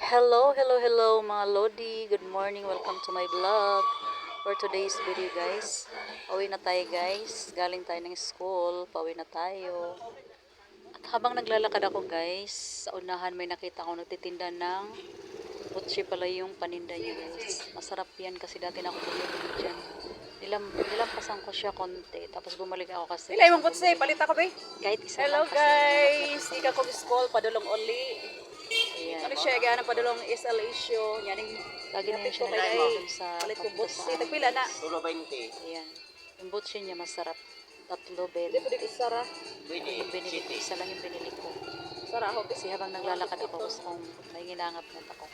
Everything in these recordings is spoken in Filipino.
Hello mga Lodi. Good morning. Welcome to my vlog. For today's video guys, pauwi na tayo guys. Galing tayo ng school, pauwi na tayo. At habang naglalakad ako guys, sa unahan may nakita ko nagtitinda ng butchi pala yung paninda niya guys. Masarap yan kasi dati na ako bumili dyan. Nilampasan ko siya konti, tapos bumalik ako kasi. Ilay mong butsi, palit ako be. Kahit isa Hello lang kasi. guys, ika ko school, padulong uli. Ayan. Ano siya, gana padulong SL issue. Yaning, Lagi na yan siya ko kay nagdadun sa palit ko papunta butsi. sa Tagpila na. Tulo 20. Ayan. Yung butchi niya masarap. Tatlo, Hindi ko 20. di Sara. Pwede. Yung binili ko, isa lang yung binili ko. Sara ako. Kasi habang naglalakad ako, gusto kong nanginangap na ako.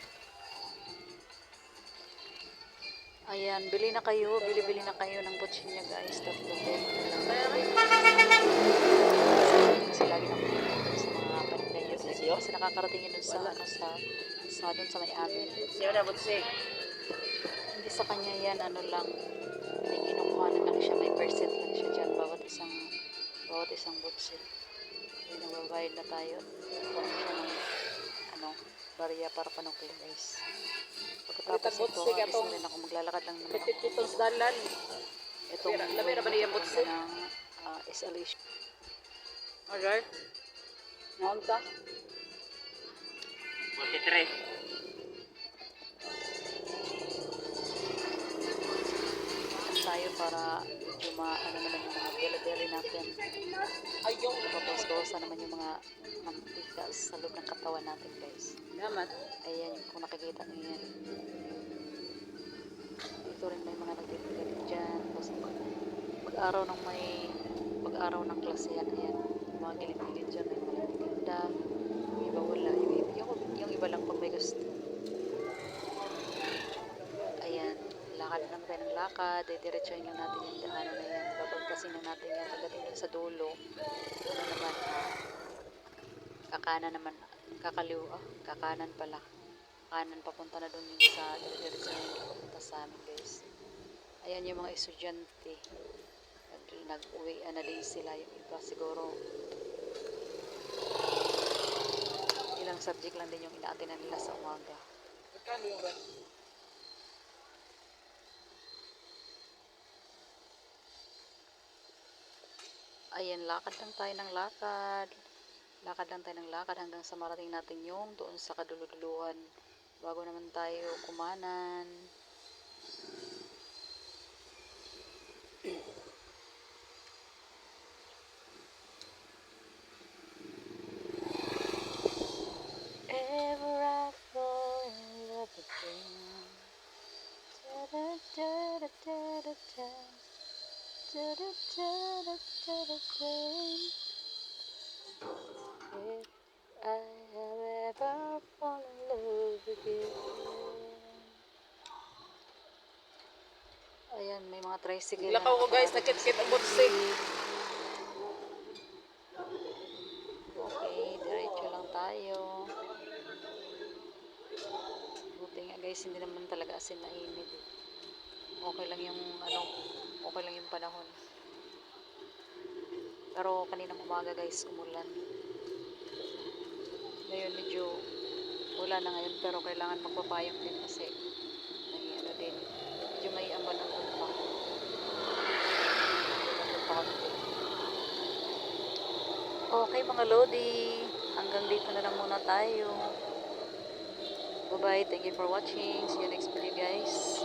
Ayan, bili na kayo. Bili-bili na kayo ng butchi niya guys. Tatlo, 20 lang. Kasi lagi na pumunta sa mga paninda niya. Kasi nakakarating yun dun sa, dun sa may amin. Siya na butsi. Hindi sa kanya yan, ano lang, may kinukuha na lang siya, may percent lang siya dyan, bawat isang butsi. Yung nagbabayad na tayo, kuha siya ng, barya para panukli guys. Pagkatapos ito, Butsi ka alis tong na rin ako, maglalakad lang naman ako. Pititong dalan. Itong Lamira ba niya butsi? ng SLA. Alright. Naon ka? 43. Tayo para medyo ano naman yung mga deli-deli natin. Ayong. Bawas-bawasan naman yung mga mantika sa loob ng katawan natin guys. Naman. Ayan, kung nakikita nyo yan. Dito rin may mga nagtitinda dyan. Tapos pag-araw ng klase yan. Ayan, yung mga gilid-gilid dyan may mga nagtitinda. Yung iba wala. Yung iba lang pag may gusto. Ayan, lakad lang tayo ng lakad. Diretsuhin lang natin yung daanan na yan. Babagtasin lang natin yan pagdating dun sa dulo. Ano naman, kakanan pala. Kanan papunta na dun yung sa diretso na yung papunta sa amin guys. Ayan yung mga estudyante. Nag-uwi na din sila, yung iba siguro ilang subject lang din yung inaatinan nila sa umaga. Magkano yung rent? Ayan, lakad lang tayo ng lakad. Lakad lang tayo ng lakad hanggang sa marating natin yung doon sa kaduluduluhan. Bago naman tayo kumanan. Ever I fall in love again. Da-da-da-da-da-da-da. Da-da-da-da-da-da-da. If I have ever fallen in love again. Ayan, may mga tricycle. Lakaw ko guys, nakit-kit ang butsi. Okay, diretso lang tayo. Buti nga guys, hindi naman talaga asin na init. Okay lang yung okay lang yung panahon. Pero kaninang umaga guys, umulan. Ngayon medyo wala na ngayon, pero kailangan magpapayong din kasi din. Medyo may amban ng punta. Okay mga Lodi, hanggang dito na lang muna tayo. Bye bye, thank you for watching. See you next video guys.